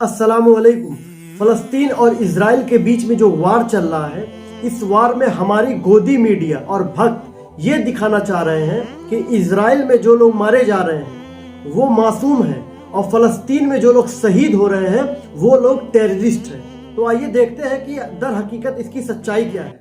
अस्सलामुअलैकुम। फ़लस्तीन और इजराइल के बीच में जो वार चल रहा है, इस वार में हमारी गोदी मीडिया और भक्त ये दिखाना चाह रहे हैं कि इजराइल में जो लोग मारे जा रहे हैं वो मासूम हैं और फ़लस्तीन में जो लोग शहीद हो रहे हैं वो लोग टेररिस्ट हैं। तो आइए देखते हैं कि दर हकीकत इसकी सच्चाई क्या है।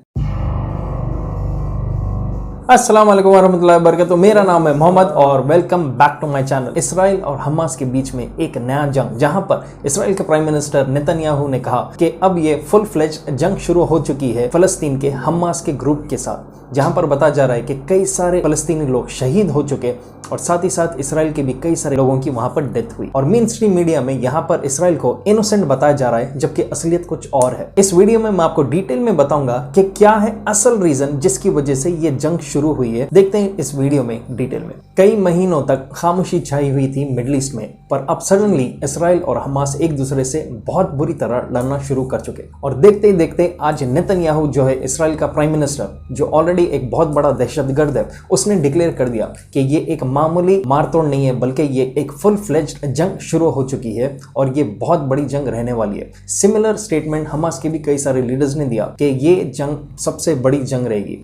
अस्सलाम वालेकुम warahmatullahi wabarakatuh। मेरा नाम है मोहम्मद और welcome back to my channel. Israel और हमास के बीच में एक नया जंग, जहां पर इसराइल के प्राइम मिनिस्टर नेतन्याहू ने कहा कि अब ये फुल फ्लेज जंग शुरू हो चुकी है फ़लस्तीन के हमास के ग्रुप के साथ, जहां पर बताया जा रहा है कि कई सारे फ़लस्तीनी लोग शहीद हो चुके और साथ ही साथ इसराइल के भी कई सारे लोगों की वहां पर डेथ हुई। और मेन स्ट्रीम मीडिया में यहाँ पर इसराइल को इनोसेंट बताया जा रहा है, जबकि असलियत कुछ और है। इस वीडियो में मैं आपको डिटेल में बताऊंगा कि क्या है असल रीजन जिसकी वजह से ये जंग शुरू हुई है। देखते हैं इस वीडियो में डिटेल में। कई महीनों तक खामोशी छाई हुई थी मिडिल ईस्ट में, पर अब सडनली इसराइल और हमास एक दूसरे से बहुत बुरी तरह लड़ना शुरू कर चुके और देखते ही देखते आज नेतन्याहू जो है इसराइल का प्राइम मिनिस्टर, जो ऑलरेडी एक बहुत बड़ा दहशतगर्द है, उसने डिक्लेयर कर दिया कि ये एक मामूली मारतोड़ नहीं है, बल्कि ये एक फुल फ्लेज्ड जंग शुरू हो चुकी है और ये बहुत बड़ी जंग रहने वाली है। सिमिलर स्टेटमेंट हमास के भी कई सारे लीडर्स ने दिया कि ये जंग सबसे बड़ी जंग रहेगी।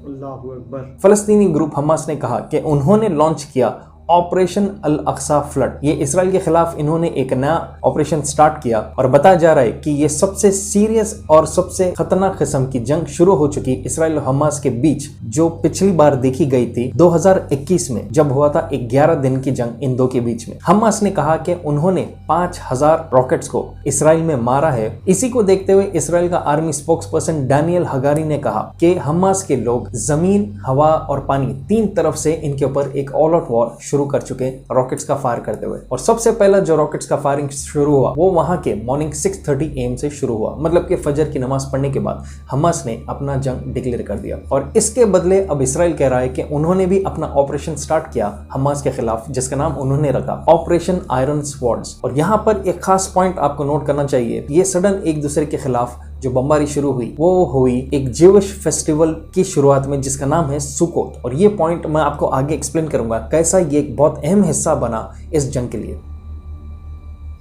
अल्लाहू अकबर। फलस्तीनी ग्रुप हमास ने कहा कि उन्होंने लॉन्च किया ऑपरेशन अल अक्सा फ्लड। ये इसराइल के खिलाफ इन्होंने एक नया ऑपरेशन स्टार्ट किया और बताया जा रहा है कि ये सबसे सीरियस और सबसे खतरनाक किस्म की जंग शुरू हो चुकी इसराइल और हमास के बीच, जो पिछली बार देखी गई थी 2021 में, जब हुआ था 11 दिन की जंग इन दो के बीच में। हमास ने कहा कि उन्होंने 5000 रॉकेट्स को इसराइल में मारा है। इसी को देखते हुए इसराइल का army spokes person Daniel Hagari ने कहा कि हमास के लोग जमीन, हवा और पानी, तीन तरफ से इनके ऊपर एक ऑल आउट वॉर शुरू कर चुके रॉकेट्स का फायर करते हुए। और सबसे पहला जो रॉकेट्स का फायरिंग शुरू हुआ वो वहां के मॉर्निंग 6:30 AM से शुरू हुआ, मतलब कि फजर की नमाज पढ़ने के बाद हमास ने अपना जंग डिक्लेयर कर दिया। और इसके बदले अब इसराइल कह रहा है कि उन्होंने भी अपना ऑपरेशन स्टार्ट किया हमास के खिलाफ, जिसका नाम उन्होंने रखा ऑपरेशन आयरन स्वॉर्ड्स। और यहाँ पर एक खास पॉइंट आपको नोट करना चाहिए, ये सडन एक दूसरे के खिलाफ जो बमबारी शुरू हुई वो हुई एक ज्यूइश फेस्टिवल की शुरुआत में, जिसका नाम है सुकोत। और ये पॉइंट मैं आपको आगे एक्सप्लेन करूंगा कैसा ये एक बहुत अहम हिस्सा बना इस जंग के लिए।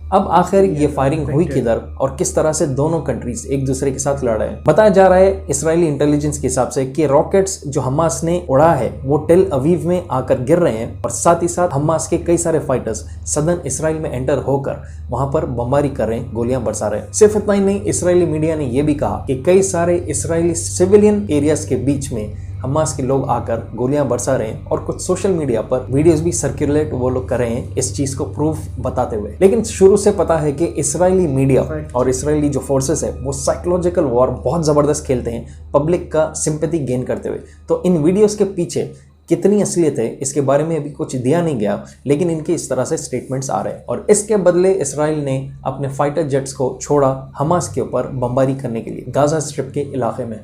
अब आखिर ये फायरिंग हुई किधर और किस तरह से दोनों कंट्रीज एक दूसरे के साथ लड़ रहे हैं। बताया जा रहा है इसराइली इंटेलिजेंस के हिसाब से कि रॉकेट्स जो हमास ने उड़ा है वो टेल अवीव में आकर गिर रहे हैं और साथ ही साथ हमास के कई सारे फाइटर्स सदर्न इसराइल में एंटर होकर वहां पर बमबारी कर रहे हैं, गोलियां बरसा रहे हैं। सिर्फ इतना ही नहीं, इसराइली मीडिया ने यह भी कहा कि कई सारे इसराइली सिविलियन एरियाज के बीच में हमास के लोग आकर गोलियां बरसा रहे हैं और कुछ सोशल मीडिया पर वीडियोस भी सर्कुलेट वो लोग कर रहे हैं इस चीज को प्रूफ बताते हुए। लेकिन शुरू से पता है कि इसराइली मीडिया और इसराइली जो फोर्सेस है वो साइकोलॉजिकल वॉर बहुत जबरदस्त खेलते हैं, पब्लिक का सिंपैथी गेन करते हुए। तो इन वीडियोस के पीछे कितनी असलियत है इसके बारे में अभी कुछ दिया नहीं गया, लेकिन इनके इस तरह से स्टेटमेंट्स आ रहे हैं। और इसके बदले इसराइल ने अपने फाइटर जेट्स को छोड़ा हमास के ऊपर बमबारी करने के लिए गाजा स्ट्रिप के इलाके में।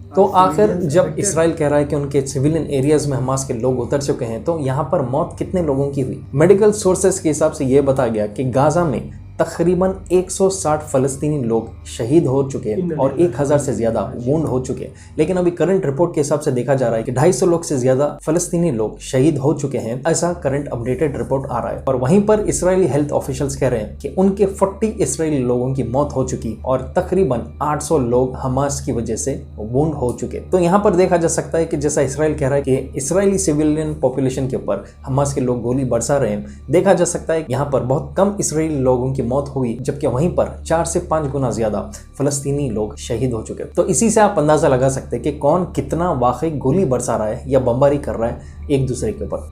तो आखिर जब इसराइल कह रहा है कि उनके सिविलियन एरियाज में हमास के लोग उतर चुके हैं, तो यहाँ पर मौत कितने लोगों की हुई? मेडिकल सोर्सेस के हिसाब से यह बताया गया कि गाजा में तकरीबन 160 फलस्तीनी लोग शहीद हो चुके हैं और 1000 से ज्यादा वुंड हो चुके हैं। लेकिन अभी करंट रिपोर्ट के हिसाब से देखा जा रहा है कि 250 लोग से ज्यादा फलस्तीनी लोग शहीद हो चुके हैं, ऐसा करंट अपडेटेड रिपोर्ट आ रहा है। और वहीं पर इसराइली हेल्थ ऑफिशियल्स कह रहे हैं कि उनके 40 इसराइली लोगों की मौत हो चुकी और तकरीबन 800 लोग हमास की वजह से वुंड हो चुके। तो यहाँ पर देखा जा सकता है कि जैसा इसराइल कह रहा है कि इसराइली सिविलियन पॉपुलेशन के ऊपर हमास के लोग गोली बरसा रहे हैं, देखा जा सकता है यहाँ पर बहुत कम इसराइली लोगों की मौत हुई, जबकि वहीं पर 4 से 5 गुना ज्यादा फलस्तीनी लोग शहीद हो चुके। तो इसी से आप अंदाजा लगा सकते हैं कि कौन कितना वाकई गोली बरसा रहा है या बमबारी कर रहा है एक दूसरे के ऊपर।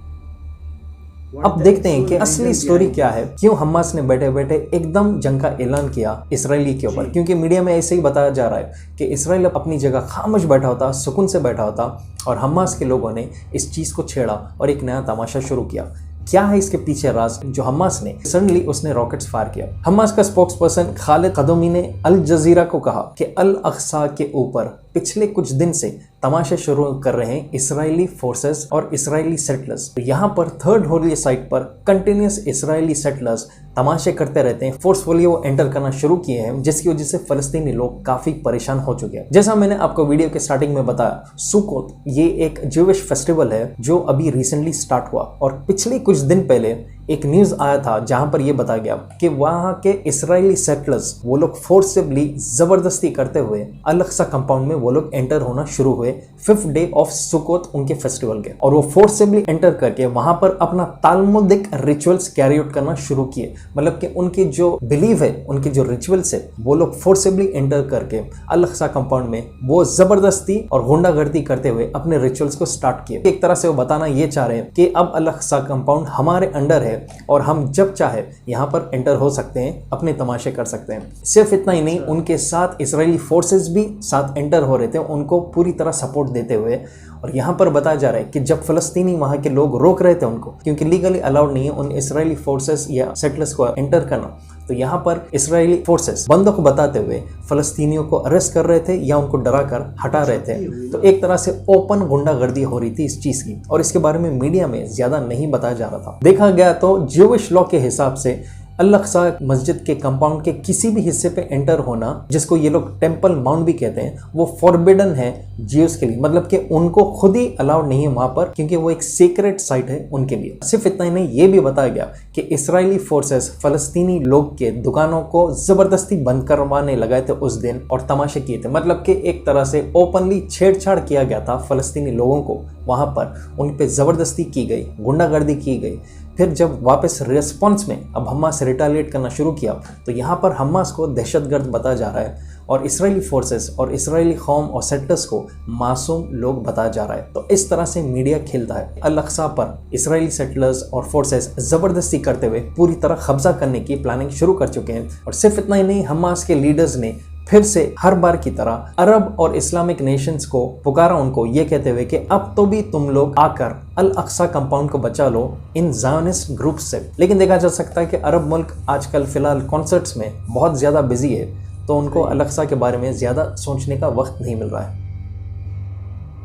अब देखते हैं कि असली स्टोरी क्या है, क्यों हमास ने बैठे बैठे एकदम जंग का ऐलान किया इसराइली के ऊपर। क्योंकि मीडिया में ऐसे ही बताया जा रहा है कि इसराइल अपनी जगह खामोश बैठा होता, सुकून से बैठा होता, और हमास के लोगों ने इस चीज को छेड़ा और एक नया तमाशा शुरू किया। क्या है इसके पीछे राज जो हमास ने सडनली उसने रॉकेट्स फायर किया? हमास का स्पोक्स पर्सन खालिद कदोमी ने अल जजीरा को कहा कि अल अक्सा के ऊपर पिछले कुछ दिन से तमाशे शुरू कर रहे हैं इसराइली फोर्सेस और इसराइली सेटलर्स। तो यहाँ पर थर्ड होली साइट पर कंटिन्यूस इसराइली सेटलर्स तमाशे करते रहते हैं, फोर्सफुली वो एंटर करना शुरू किए हैं, जिसकी वजह से फलस्तीनी लोग काफी परेशान हो चुके हैं। जैसा मैंने आपको वीडियो के स्टार्टिंग में बताया, सुकोत ये एक ज्यूइश फेस्टिवल है जो अभी रिसेंटली स्टार्ट हुआ और पिछले कुछ दिन पहले एक न्यूज़ आया था जहां पर यह बताया गया कि वहां के इजरायली सेटलर्स वो लोग फोर्सिबली ज़बरदस्ती करते हुए अल अक्सा कंपाउंड में वो लोग एंटर होना शुरू हुए 5th डे ऑफ सुकोत उनके फेस्टिवल के, और वो फोर्सिबली एंटर करके वहां पर अपना ताल्मुदिक रिचुअल्स कैरी आउट करना शुरू किए। मतलब कि उनके जो बिलीव है, उनके जो रिचुअल्स है, वो लोग फोर्सिबली एंटर करके अल अक्सा कंपाउंड में वो जबरदस्ती और गुंडागर्दी करते हुए अपने रिचुअल्स को स्टार्ट किए। एक तरह से वो बताना ये चाह रहे हैं कि अब अल अक्सा कंपाउंड हमारे अंडर है और हम जब चाहे यहाँ पर एंटर हो सकते हैं, अपने तमाशे कर सकते हैं। सिर्फ इतना ही नहीं, उनके साथ इजरायली फोर्सेस भी साथ एंटर हो रहे थे, उनको पूरी तरह सपोर्ट देते हुए। और यहाँ पर बताया जा रहा है कि जब फलस्तीनी वहाँ के लोग रोक रहे थे उनको, क्योंकि लीगली अलाउड नहीं है उन इजरायली फोर्सेस या सेटलर्स को एंटर करना, तो यहाँ पर इजरायली फोर्सेस बंदूक बताते हुए फलस्तीनियों को अरेस्ट कर रहे थे या उनको डरा कर हटा रहे थे। तो एक तरह से ओपन गुंडागर्दी हो रही थी इस चीज की, और इसके बारे में मीडिया में ज्यादा नहीं बताया जा रहा था। देखा गया तो ज्यूइश लॉ के हिसाब से अल अक्सा मस्जिद के कंपाउंड के किसी भी हिस्से पे एंटर होना, जिसको ये लोग टेंपल माउंट भी कहते हैं, वो फॉरबिडन है ज्यूज के लिए। मतलब कि उनको खुद ही अलाउड नहीं है वहां पर, क्योंकि वो एक सीक्रेट साइट है उनके लिए। सिर्फ इतना ही नहीं, ये भी बताया गया कि इजरायली फोर्सेस फलस्तीनी लोग के दुकानों को जबरदस्ती बंद करवाने लगाए थे उस दिन और तमाशे किए थे। मतलब कि एक तरह से ओपनली छेड़छाड़ किया गया था फलस्तीनी लोगों को, वहां पर उन पे जबरदस्ती की गई, गुंडागर्दी की गई। फिर जब वापस रिस्पॉन्स में अब हमास रिटालिएट करना शुरू किया, तो यहाँ पर हमास को दहशतगर्द बताया जा रहा है और इसराइली फोर्सेस और इसराइली कौम और सेटलर्स को मासूम लोग बताया जा रहा है। तो इस तरह से मीडिया खेलता है। अल अक्सा पर इसराइली सेटलर्स और फोर्सेस जबरदस्ती करते हुए पूरी तरह कब्जा करने की प्लानिंग शुरू कर चुके हैं। और सिर्फ इतना ही नहीं, हमास के लीडर्स ने फिर से हर बार की तरह अरब और इस्लामिक नेशंस को पुकारा, उनको ये कहते हुए कि अब तो भी तुम लोग आकर अल अक्सा कंपाउंड को बचा लो इन ज़ायोनिस्ट ग्रुप से। लेकिन देखा जा सकता है कि अरब मुल्क आजकल फिलहाल कॉन्सर्ट्स में बहुत ज़्यादा बिजी है, तो उनको अल अक्सा के बारे में ज़्यादा सोचने का वक्त नहीं मिल रहा है।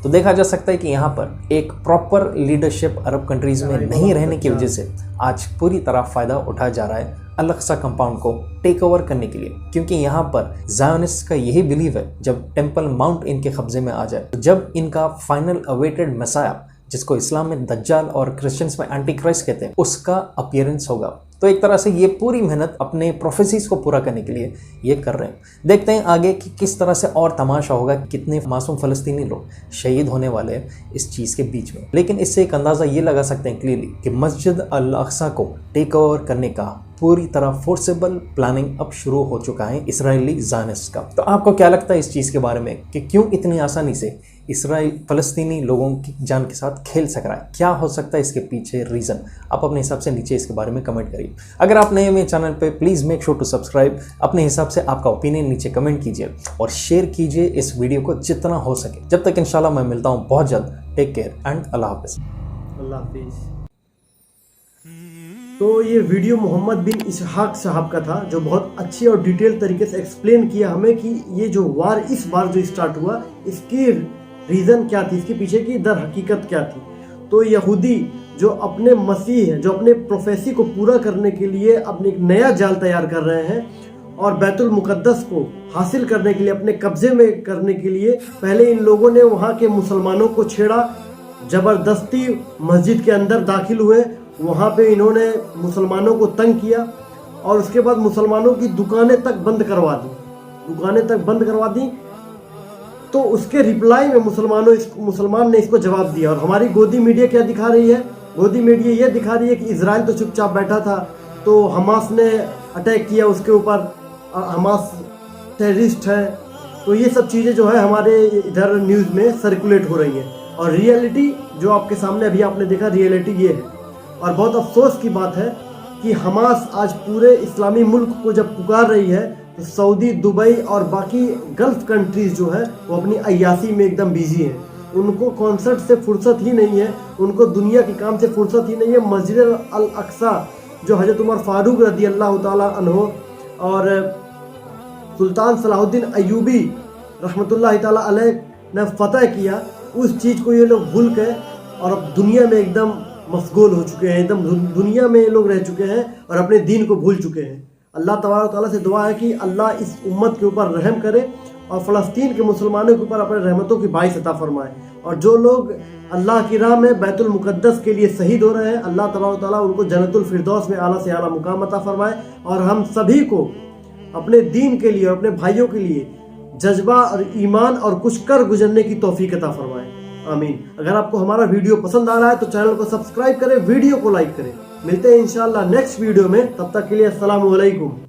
तो देखा जा सकता है कि यहाँ पर एक प्रॉपर लीडरशिप अरब कंट्रीज में नहीं रहने की वजह से आज पूरी तरह फ़ायदा उठाया जा रहा है अल अक्सा कंपाउंड को टेक ओवर करने के लिए, क्योंकि यहाँ पर ज़ायोनिस्ट का यही बिलीव है जब टेंपल माउंट इनके कब्जे में आ जाए, जब इनका फाइनल अवेटेड मसाया, जिसको इस्लाम में दज्जाल और क्रिश्चियंस में एंटी क्राइस्ट कहते हैं, उसका अपीयरेंस होगा। तो एक तरह से ये पूरी मेहनत अपने प्रोफेसीज को पूरा करने के लिए ये कर रहे हैं। देखते हैं आगे कि किस तरह से और तमाशा होगा, कितने मासूम फलस्तीनी लोग शहीद होने वाले हैं इस चीज़ के बीच में। लेकिन इससे एक अंदाज़ा ये लगा सकते हैं क्लियरली कि मस्जिद अल अक्सा को टेक ओवर करने का पूरी तरह फोर्सेबल प्लानिंग अब शुरू हो चुका है इसराइली ज़ायोनिस्ट का। तो आपको क्या लगता है इस चीज़ के बारे में कि क्यों इतनी आसानी से इसराइल फलस्तीनी लोगों की जान के साथ खेल सक रहा है? क्या हो सकता है इसके पीछे रीज़न? आप अपने हिसाब से नीचे इसके बारे में कमेंट करिए। अगर आप नए मेरे चैनल पे, please make sure to subscribe. अपने हिसाब से आपका ओपिनियन नीचे कमेंट कीजिए और शेयर कीजिए इस वीडियो को जितना हो सके। जब तक इंशाल्लाह मैं मिलता हूँ बहुत जल्द। टेक केयर एंड अल्लाह हाफिज़। अल्लाह हाफिज़। तो ये वीडियो मोहम्मद बिन इसहाक साहब का था, जो बहुत अच्छी और डिटेल तरीके से एक्सप्लेन किया हमें कि ये जो वार इस बार जो स्टार्ट हुआ, इसकी रीज़न क्या थी, इसके पीछे की दर हकीकत क्या थी। तो यहूदी जो अपने मसीह है, जो अपने प्रोफेसी को पूरा करने के लिए अपने एक नया जाल तैयार कर रहे हैं और बैतुल मुकद्दस को हासिल करने के लिए, अपने कब्जे में करने के लिए, पहले इन लोगों ने वहाँ के मुसलमानों को छेड़ा, ज़बरदस्ती मस्जिद के अंदर दाखिल हुए, वहाँ पे इन्होंने मुसलमानों को तंग किया और उसके बाद मुसलमानों की दुकानें तक बंद करवा दी। तो उसके रिप्लाई में मुसलमान ने इसको जवाब दिया। और हमारी गोदी मीडिया क्या दिखा रही है? गोदी मीडिया ये दिखा रही है कि इजराइल तो चुपचाप बैठा था, तो हमास ने अटैक किया उसके ऊपर, हमास टेररिस्ट है। तो ये सब चीज़ें जो है हमारे इधर न्यूज़ में सर्कुलेट हो रही हैं, और रियलिटी जो आपके सामने अभी आपने देखा, रियलिटी ये है। और बहुत अफसोस की बात है कि हमास आज पूरे इस्लामी मुल्क को जब पुकार रही है, तो सऊदी, दुबई और बाकी गल्फ कंट्रीज़ जो है वो अपनी अय्यासी में एकदम बिजी हैं। उनको कॉन्सर्ट से फुर्सत ही नहीं है, उनको दुनिया के काम से फुर्सत ही नहीं है। मस्जिद अल अक्सा जो हज़रत उमर फारूक रज़ी अल्लाह ताला अन्हो और सुल्तान सलाहुद्दीन अय्यूबी रहमतुल्लाह ताला अलैह ने फतह किया, उस चीज़ को ये लोग भूल गए और अब दुनिया में एकदम मशगूल हो चुके हैं, एकदम दुनिया में ये लोग रह चुके हैं और अपने दीन को भूल चुके हैं। अल्लाह तबारक व तआला से दुआ है कि अल्लाह इस उम्मत के ऊपर रहम करे और फ़लस्तीन के मुसलमानों के ऊपर अपने रहमतों की बारिश अता फरमाए। और जो लोग अल्लाह की राह में बैतुल मुक़द्दस के लिए शहीद हो रहे हैं, अल्लाह तबारक व तआला उनको जन्नतुल फिरदौस में आला से आला मुकाम अता फरमाए। और हम सभी को अपने दीन के लिए और अपने भाइयों के लिए जज्बा और ईमान और कुछ कर गुजरने की तौफीक अता फरमाए। आमीन। अगर आपको हमारा वीडियो पसंद आ रहा है तो चैनल को सब्सक्राइब करें, वीडियो को लाइक करें। मिलते हैं इंशाअल्लाह नेक्स्ट वीडियो में, तब तक के लिए अस्सलामु अलैकुम।